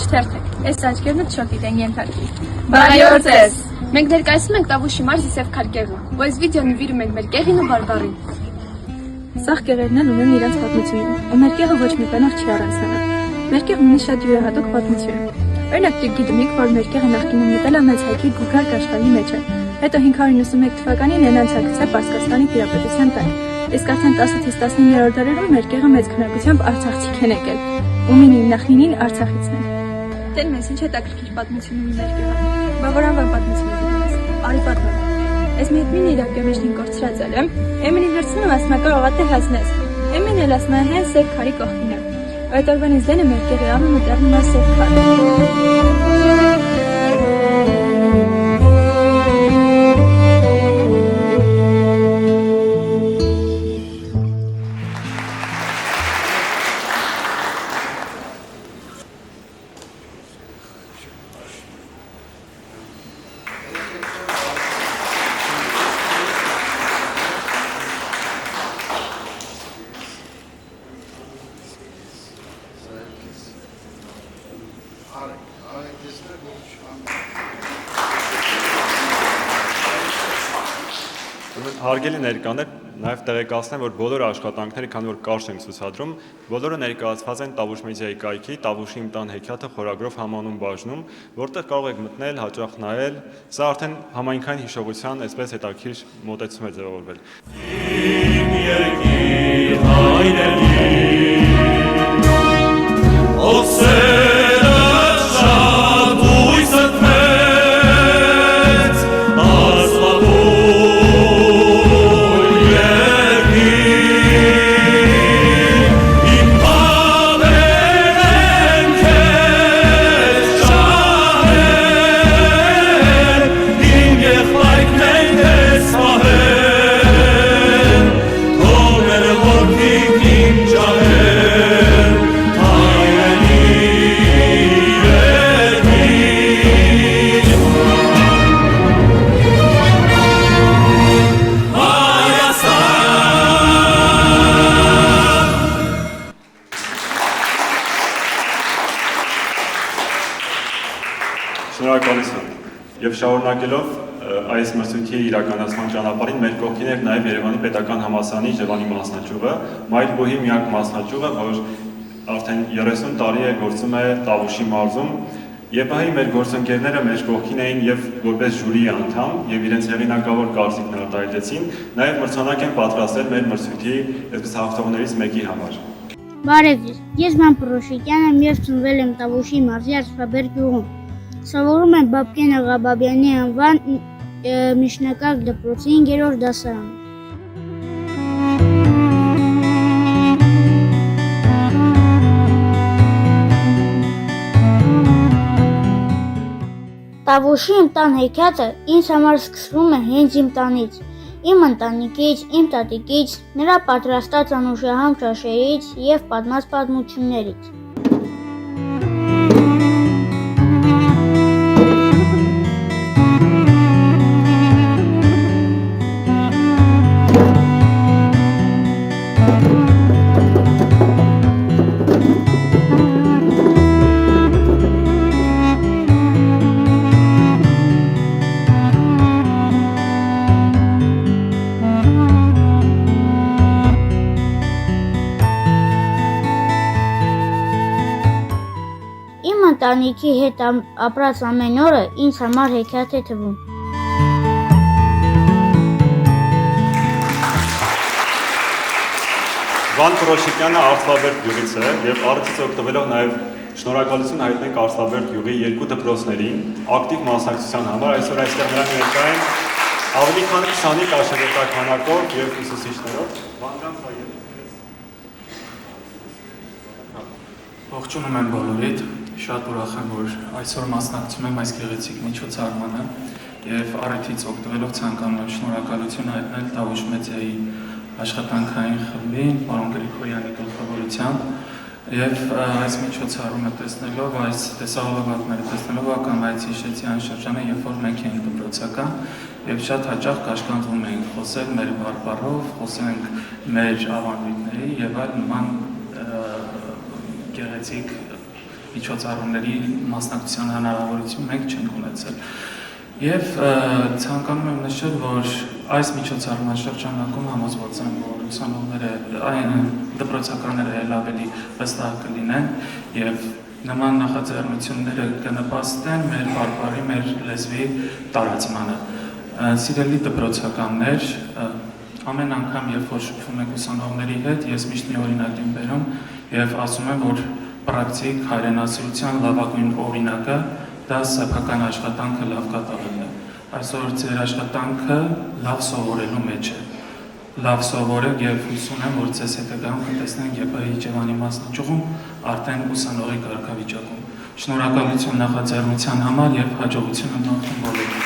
չթերթեք, այս աչքերն շատ դիտեն ենթարկի։ Բարի օր ձեզ։ Մենք ներկայացնում ենք Տավուշի մարզի Սևքար գեղը, ու այս վիդեոն նվիրում ենք մեր գեղին ու բարբառին։ Սաղ գեղերն էլ ունեն իրենց պատմությունը, ու մեր գեղը ոչ մի բանով չի առանձնանա։ Մեր գեղն ունի շատ յուրահատուկ պատմություն։ Օրինակ դուք գիտեք, որ մեր գեղը նախկինում մտել է մեծ հայքի Գուգարք աշխարհի մեջ է։ Հետո 591 թվականին Նենանցակցը Պարսկաստանի տիրապետության տակ։ Իսկ արդեն 10-ից 19-րդ դարերում մեր գեղը մեծ քննադատությամբ արցախցիք են եկել, ու մինին նախնինին Արցախիցն են։ Դեն մեզ ինչ հետաքրքիր պատմություն ունի մեր գեղը։ Բա որ անվան պատմություն ունի։ Արի պատմեմ։ Այս մի հետմին իրակի մեջ դին կորցրած եմ։ Էմինի վերցնում ասում կարող է հասնես։ Էմին էլ ասում է հենց Սևքարի կողքին է։ Այդ օրվանից դենը մեր գեղի անունը դառնում է Սևքար։ Հարգելի ներկաներ, նաև տեղեկացնեմ, որ բոլոր աշխատանքները, քանի որ կարճ ենք ցուցադրում, բոլորը ներկայացված են Տավուշ մեդիայի կայքի Տավուշի իմ տան հեքիաթը խորագրով համանուն բաժնում, որտեղ կարող եք մտնել, հաճախ նայել, սա արդեն համայնքային հիշողության այսպես հետաքրքիր մոտեցում է ձևավորվել։ Իմ երկիր հայրենի, Ջահել Շնորհակալություն։ Եվ շարունակելով այս մրցույթի իրականացման ճանապարհին մեր կողքին էր նաև Երևանի Պետական Համալսարանի Իջևանի մասնաճյուղը, Մայրբոհի միակ մասնաճյուղը, որ արդեն 30 տարի է գործում է Տավուշի մարզում, եւ այ մեր գործընկերները մեր կողքին էին եւ որպես ժյուրի անդամ եւ իրենց հեղինակավոր կարծիքն արտահայտեցին, նաեւ մրցանակ են պատրաստել մեր մրցույթի այսպես հաղթողներից մեկի համար։ Բարև ձեզ, ես Ման Պրոշիկյան եմ եւ ծնվել եմ Տավուշի մարզի Արսպաբեր գյուղում։ Սովորում եմ Բաբկեն Աղաբաբյանի անվան միջնակարգ դպրոցի 5-րդ դասարանում։ Տավուշի իմ տան հեքիաթը ինձ համար սկսվում է հենց իմ տանից, իմ ընտանիքից, իմ տատիկից, նրա պատրաստած անուշահամ ճաշերից եւ պատմած պատմություններից։ Ընտանիքի հետ ապրած ամեն օրը ինձ համար հեքիաթ է թվում։ Վան Պրոշիկյանը Արսպաբերդ գյուղից է եւ առիթից օգտվելով նաեւ շնորհակալություն հայտնենք Արսպաբերդ գյուղի երկու դպրոցներին ակտիվ մասնակցության համար։ Այսօր այստեղ նրանք ներկա են ավելի քան 20 աշակերտականակով եւ ուսուցիչներով։ Ողջունում եմ բոլորիդ, շատ ուրախ եմ, որ այսօր մասնակցում եմ այս գեղեցիկ միջոցառմանը եւ առիթից օգտվելով ցանկանում եմ շնորհակալություն հայտնել Տավուշ մեդիայի աշխատանքային խմբին, պարոն Գրիգորյանի գլխավորությամբ եւ այս միջոցառումը տեսնելով, այս տեսահոլովակները տեսնելով ականվայից հիշեցի այն շրջանը, երբ որ մենք էինք դպրոցական եւ շատ հաճախ կաշկանդվում էինք խոսել մեր բարբառով, խոսենք մեր ավանդույթների եւ այլ նման գեղեցիկ միջոցառումների մասնակցության հնարավորություն մենք չենք ունեցել։ Եվ ցանկանում եմ նշել, որ այս միջոցառման շրջանակում համոզված եմ, որ ուսանողները, այն դպրոցականները էլ ավելի վստահ կլինեն եւ նման նախաձեռնությունները կնպաստեն մեր բարբառի, մեր լեզվի տարածմանը։ Սիրելի դպրոցականներ, ամեն անգամ, երբ որ շփվում եք ուսանողների հետ, ես միշտ մի օրինակ եմ բերում եւ ասում եմ, որ պրակտիկ հայրենասիրության լավագույն օրինակը դա սեփական աշխատանքը լավ կատարելն է։ Այսօր ձեր աշխատանքը լավ սովորելու մեջ է։ Լավ սովորեք եւ հույս ունեմ, որ ձեզ հետագայում կտեսնենք ԵՊՀ Իջևանի մասնաճյուղում արդեն ուսանողի կարգավիճակում։ Շնորհակալություն նախաձեռնության համար եւ հաջողություն ընդունեմ բոլորին։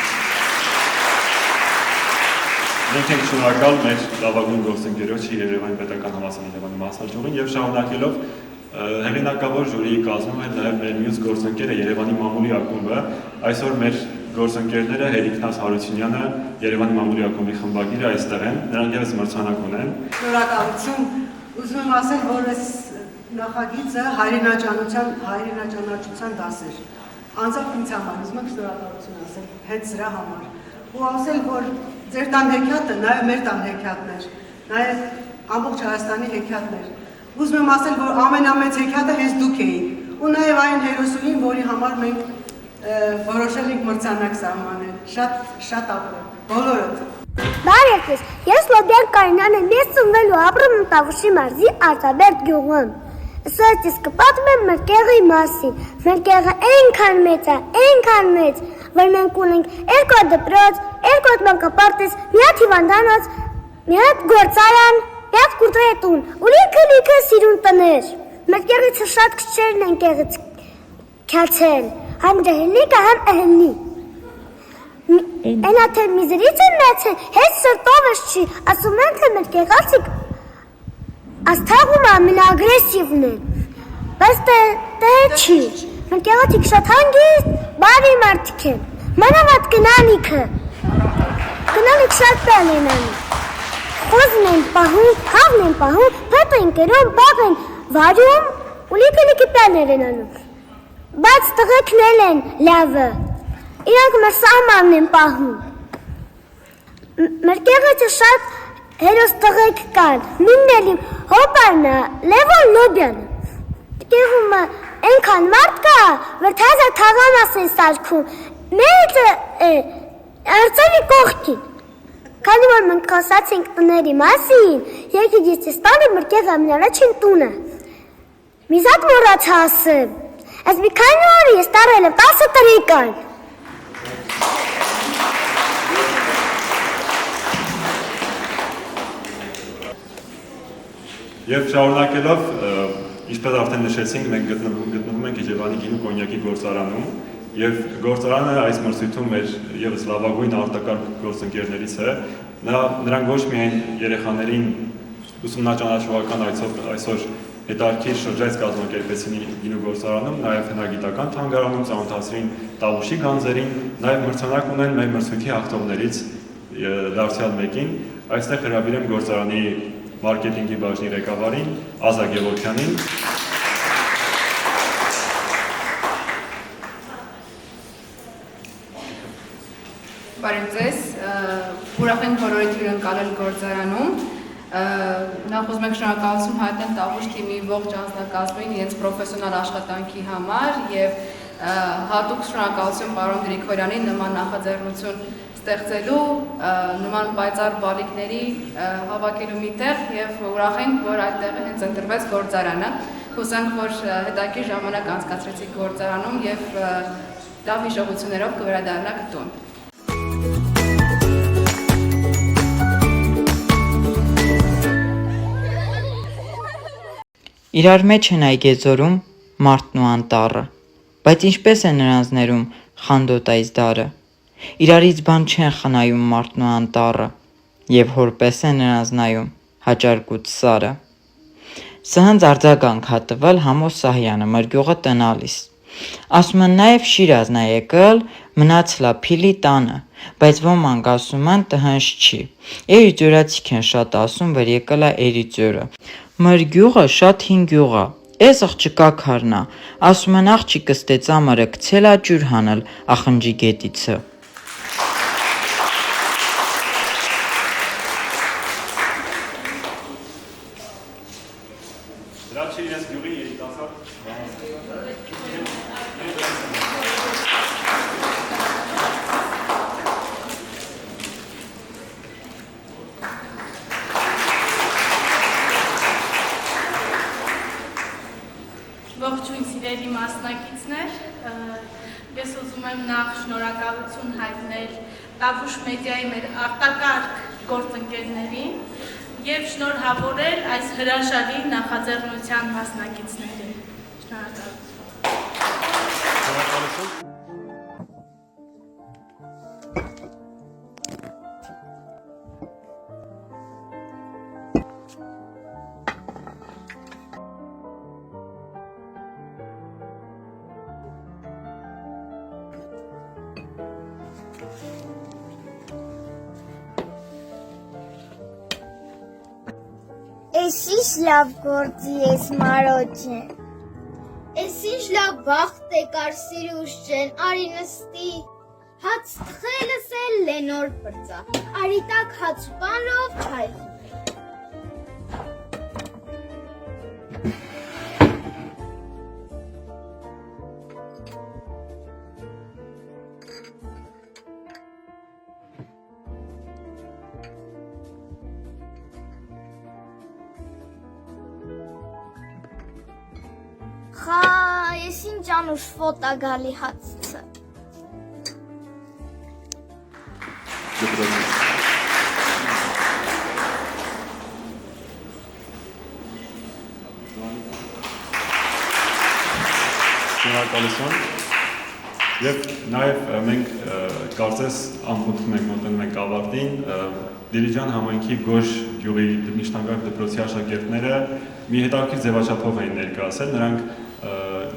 Մենք ենք շնորհակալ մեր լավագույն գործընկերոջի Երևանի Պետական Համալսարանի Երևանի մասնաճյուղին եւ շարունակելով հեղինակավոր ժյուրիի կազմում էր նաև մեր մյուս գործընկերը Երևանի մամուլի ակումբը։ Այսօր մեր գործընկերները Հերիքնաս Հարությունյանը, Երևանի մամուլի ակումբի խմբագիրը այստեղ են, նրանք ևս մրցանակ ունեն։ Շնորհակալություն։ Ուզում եմ ասել, որ այս նախագիծը հայրենաճանաչության դաս էր։ Անձամբ ինձ համար ուզում եմ շնորհակալություն ասել հենց դրա համար։ Ու ասել, որ ձեր տան հեքիաթը նաև մեր տան հեքիաթն էր, նաև ամբողջ Հայաստանի հեքիաթն էր։ Ուզում եմ ասել, որ ամենամեծ հեքիաթը հենց դուք էիք, ու նաև այն հերոսուհին, որի համար մենք որոշել ենք մրցանակ սահմանել։ Շատ ապրեք, բոլորդ։ Բարև ձեզ, ես Լոբյան Կարինան եմ, ես ծնվել ու ապրում եմ Տավուշի մարզի Արսպաբերդ գյուղում։ Ասած ես կպատմեմ մեր կեղի մասին։ Մեր կեղը այնքան մեծ է, որ մենք ունենք 2 դպրոց, 2 մանկապարտեզ, մի հատ հիվանդանոց, մի հատ գործարան, մի հատ կուրտրետուն, ու լիքը սիրուն տներ։ Մեր կեղիցը շատ քչերն են կեղեցել, համ ջահելնիկը, համ ըհելնի։ Այնա թե միզերից են մեծ են, հետ սրտովս չի, ասում են, թե մեր կեղացիք աստաղում ամենագրեսիվն են, բայց թե չի։ Մեր կեղացիք շատ հանգիստ, բարի մարդիկ են, մանավատ կնանիքը, կնանիք շատ պել են անում, խոզն են պահում, հավն են պահում, պետ են կերում, բաղ են վարում, ու լիքը պելներ են անում, բայց տղեկն էլ են լավը, Իրանք մեր սահմանն են պահում։ Մեր գեղեցը շատ հերոս տղեկ կան, նույնն էլ իմ հոպարնը, Լևոն Լոբյանը։ Գեղումը այնքան մարդ կա, որ թազա թաղամաս են սալքում, մերիցը արծավի կողքին։ Քանի որ մենք խոսացինք տների մասին, երկի Գիստանը մեր գեղամն առաջին տունը։ Միզատ մոռացա ասեմ, այս մի քանի օր ես տարել եմ 10 տրիկան։ Եվ շարունակելով, ինչպես արդեն նշեցինք, մենք գտնվում ենք Իջևանի գինու կոնյակի գործարանում, եւ գործարանը այս մրցույթում մեր եւս լավագույն արտակարգ գործընկերներից է։ Նրանք ոչ միայն երեխաներին ուսումնաճանաչողական այցով այսօր հետաքրքիր շրջայց կազմակերպեցին գինու գործարանում, նաեւ հնագիտական թանգարանում ծանոթացրին Տավուշի գանձերին, նաեւ մրցանակ ունեն մեր մրցույթի հաղթողներից դարձյալ մեկին։ Այստեղ հրավիրեմ գործարանի մարքեթինգի բաժնի ղեկավարին Ազա Գևորգյանին։ Բարև ձեզ, ուրախ ենք բոլորիդ հյուրընկալել գործարանում։ Նախ ուզում ենք շնորհակալություն հայտնել Տավուշ թիմի ողջ անձնակազմին իրենց պրոֆեսիոնալ աշխատանքի համար եւ հատուկ շնորհակալություն պարոն Գրիգորյանին նման նախաձեռնություն ստեղծելու, նման պայծառ բալիկների հավաքելու մի տեղ եւ ուրախ ենք, որ այդտեղ հենց ընտրվեց գործարանը։ Հուսանք, որ հետաքրքիր ժամանակ անցկացրեցիք գործարանում եւ լավ հիշողություններով կվերադառնաք տուն։ Իրար մեջ են այգեզորում մարդն ու անտառը, բայց ինչպես է նրանց ներում խանդոտ այս դարը։ Իրարից բան չեն խնայում մարդն ու անտառը, եւ հորպես է նրանց նայում հաճարկուց սարը։ Սհանց արձագանք հատվել Համոս Սահյանը մրգյուղը տնալիս։ Ասում են նաեւ Շիրազն է եկել, մնացլա Փիլի տանը, բայց ոմանք ասում են տհանջ չի։ Էրիձորացիք են շատ ասում, որ եկել է Էրիձորը։ Մրգյուղը շատ հին գյուղ է, էս աղջկա քարնա, ասում են աղջիկը ստեծամարը գցելա ջուր հանել ախնջի գետիցը։ Ողջույն սիրելի մասնակիցներ, ես ուզում եմ նախ շնորհակալություն հայտնել Տավուշ մեդիայի մեր արտակարգ գործընկերներին եւ շնորհավորել այս հրաշալի նախաձեռնության մասնակիցներին։ Շնորհակալություն։ Էս ինչ լավ գործի ես մարոջը։ Էս ինչ լավ բախտ է կար Սիրուշ ջեն, արի նստի։ Հաց թխելս էլ լենոր պրծա, արի տակ հաց պանով չայ։ Խա, ես ինչ անուշ ֆոտա գալի հացցը։ Շնորհակալություն։ Եվ նաև մենք կարծես ամփոփում ենք մոտենում ենք ավարտին, Դիլիջան համայնքի Գոշ գյուղի միջնակարգ դպրոցի աշակերտները մի հետաքրքիր ձևաչափով էին ներկայացել, նրանք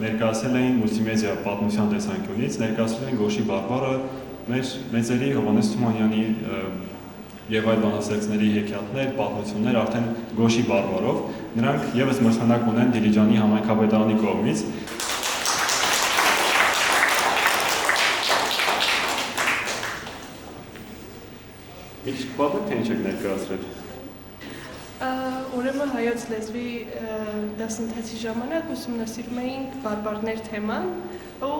ներկայացել էին մուլտիմեդիա պատմության տեսանկյունից, ներկայացրել են Գոշի բարբառը մեր մեծերի Հովհաննես Թումանյանի եւ այլ բանաստեղծների հեքիաթներ, պատմություններ արդեն Գոշի բարբառով, նրանք եւս մրցանակ ունեն Դիլիջանի համայնքապետարանի կողմից։ Ինչ պատմեք, թե ինչ եք ներկայացրել։ Ուրեմն հայոց լեզվի դասընթացի ժամանակ ուսումնասիրում էինք բարբառներ թեման ու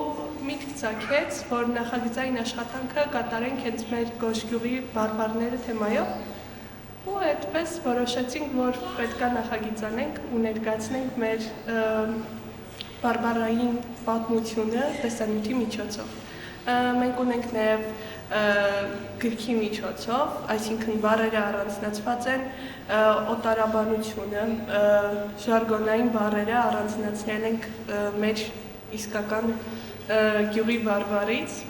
միտք ծագեց, որ նախագծային աշխատանքը կատարենք հենց մեր Գոշգյուղի բարբառները թեմայով ու այդպես որոշեցինք, որ պետք է նախագիծ անենք ու ներկայացնենք մեր բարբառային պատմությունը տեսանյութի միջոցով։ Մենք ունենք նաև գրքի միջոցով, այսինքն բառերը առանձնացված են օտարաբանությունը, ժարգոնային բառերը առանձնացնել ենք մեր իսկական գյուղի բարբառից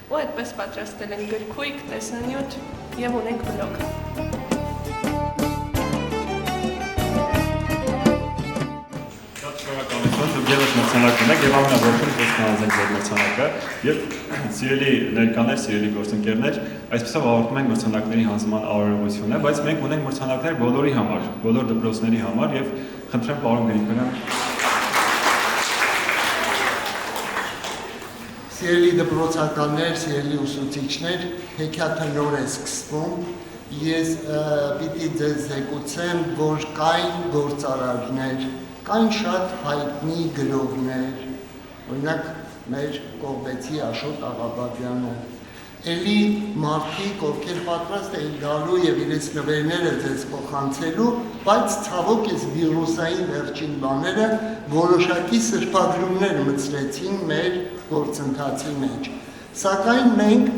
ու այդպես պատրաստել ենք գրքույկ, տեսանյութ եւ ունենք բլոգ։ Եվս մրցանակ ունենք եւ ամենավերջին խոսքանալզենք ձեր մրցանակը եւ սիրելի ներկաներ, սիրելի գործընկերներ, այսպեսով ավարտում ենք մրցանակների հանձնման արարողությունը, բայց մենք ունենք մրցանակներ բոլորի համար, բոլոր դպրոցների համար եւ խնդրեմ պարոն Գրիգորյան։ Սիրելի դպրոցականներ, սիրելի ուսուցիչներ, հեքիաթը նոր է սկսվում։ Ես պիտի ձեզ զեկուցեմ, որ կային գործարարներ, կային շատ հայտնի գրողներ, օրինակ մեր Կողբեցի Աշոտ Աղաբաբյանը, էլի մարդիկ, ովքեր պատրաստ էին գալու եւ իրենց նվերները ձեզ փոխանցելու, բայց ցավոք այս վիրուսային վերջին բաները որոշակի սրբագրումներ մտցրեցին մեր գործընթացի մեջ։ Սակայն մենք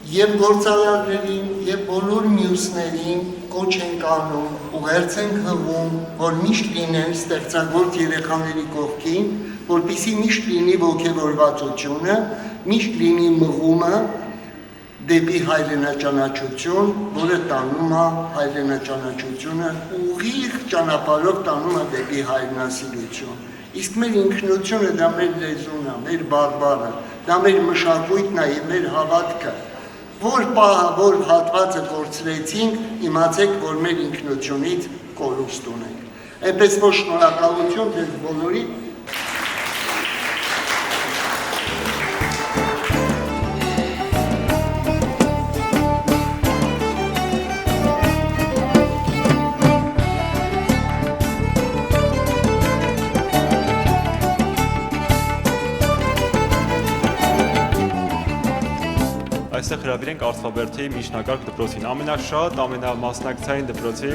եւ գործարարներին եւ բոլոր մյուսներին կոչ ենք անում, ուղերձ ենք հղում, որ միշտ լինեն ստեղծագործ երեխաների կողքին, որպեսզի միշտ լինի ոգևորվածությունը, միշտ լինի մղումը դեպի հայրենաճանաչություն, որը տանում է հայրենաճանաչությունը ուղիղ ճանապարհով տանում է դեպի հայրենասիրություն։ Իսկ մեր ինքնությունը դա մեր լեզուն է, մեր բարբառը, դա մեր մշակույթն է եւ մեր հավատքը։ Որ պահը, որ հատվածը կորցրեցինք, իմացեք, որ մեր ինքնությունից կորուստ ունենք։ Այնպես որ շնորհակալություն ձեզ բոլորի։ Այստեղ հրավիրենք Արցախաբերդի միջնակարգ դպրոցին, ամենաշատ, ամենամասնակցային դպրոցի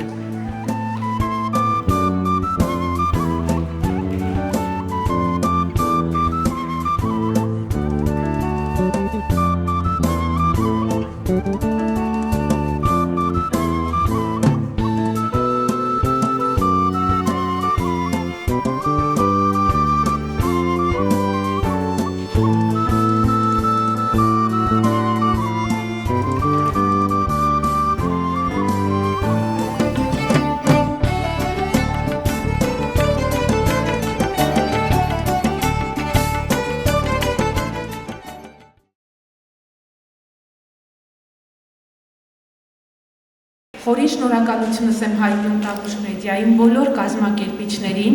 Խորին շնորհակալությունս եմ հայտնում Տավուշ մեդիային բոլոր կազմակերպիչներին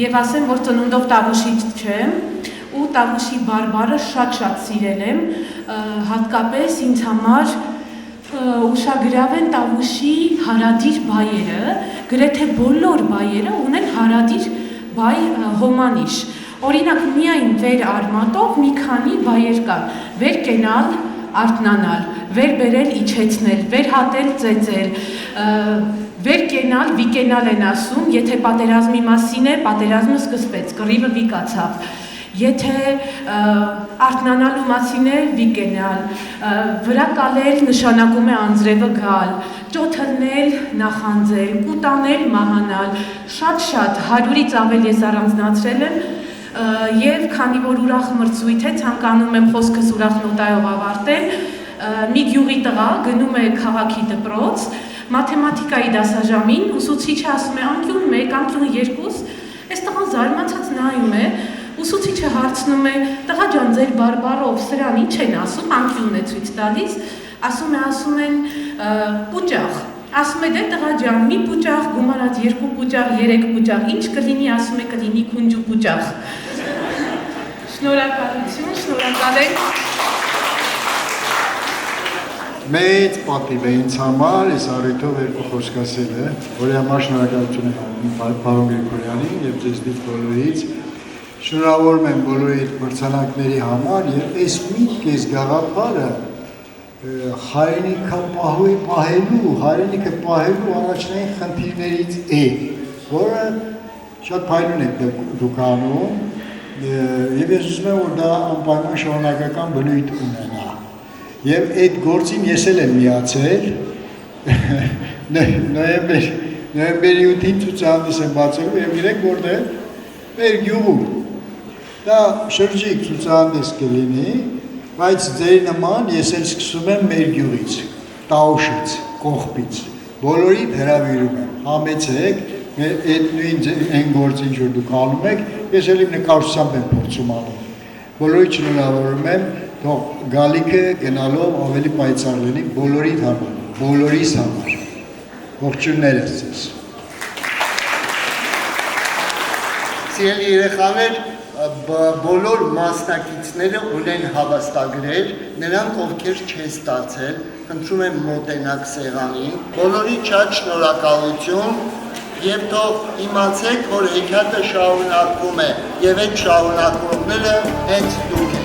եւ ասեմ, որ ծնունդով Տավուշի չեմ ու Տավուշի բարբառը շատ սիրել եմ, հատկապես ինձ համար ուշագրավ են Տավուշի հարադիր բայերը, գրեթե բոլոր բայերը ունեն հարադիր բայ հոմանիշ։ Օրինակ միայն վեր արմատով մի քանի բայեր կան՝ վեր կենալ, արթնանալ, վեր բերել իջեցնել, վեր հատել ծեծել, վեր կենալ, վիկենալ են ասում, եթե պատերազմի մասին է, պատերազմը սկսվեց, կռիվը վիկացավ, եթե արթնանալու մասին է, վիկենալ, վրա կալել նշանակում է անձրևը գալ, ճոթլնել, նախանձել, կուտանել, մահանալ, շատ 100-ից ավել ես առանձնացրել եմ եւ քանի որ ուրախ մրցույթ է, ցանկանում եմ խոսքս ուրախ նոտայով ավարտել, մի գյուղի տղա գնում է քաղաքի դպրոց, մաթեմատիկայի դասաժամին, ուսուցիչը ասում է անկյուն 1, անկյուն 2, այս տղան զարմացած նայում է, ուսուցիչը հարցնում է, տղա ջան, ձեր բարբառով սրան ինչ են ասում, անկյունն է ցույց տալիս, ասում են պուճախ, ասում է դե տղա ջան, մի պուճախ, գումարած 2 պուճախ, 3 պուճախ, ինչ կլինի, ասում է կլինի քունջ ու պուճախ։ Շնորհակալություն, շնորհակալ ենք։ մեծ պատիվ է ինձ համար, այս առիթով երկու խոսք ասելը, որի համար շնորհակալություն եմ հայտնում պարոն Գրիգորյանին եւ ձեզնից բոլորից։ Շնորհավորում եմ բոլորի մրցանակների համար եւ այս մի կես գաղափարը հայրենիքը պահելու առաջնային խնդիրներից է, որը շատ փայլուն եք դուք անում եւ ես ուզում եմ որ դա անպայման շարունակական բնույթ ունենա։ Եվ այդ գործին ես էլ եմ միացել նոյեմբերի 8-ին ցուցահանդես եմ բացելու եւ գիտեք որտեղ մեր գյուղում դա շրջիկ ցուցահանդես կլինի, բայց ձեր նման ես էլ սկսում եմ մեր գյուղից, Տաուշից, Կողբից, բոլորիդ հրավիրում եմ, համեցեք, այդ նույն այն գործին որ դուք անում եք, ես էլ իմ նկարչությամբ եմ փորձում անում, բոլորիդ շնորհավորում եմ, թող գալիքը գնալով ավելի պայծառ լինի բոլորիդ համար, բոլորիս համար, ողջույններ ես ձեզ։ Սիրելի երեխաներ, բոլոր մասնակիցները ունեն հավաստագրեր, նրանք ովքեր չեն ստացել, խնդրում եմ մոտենաք սեղանին, բոլորի շատ շնորհակալություն եւ թող իմացեք, որ հեքիաթը շարունակվում է եւ այդ շարունակողները հենց դուք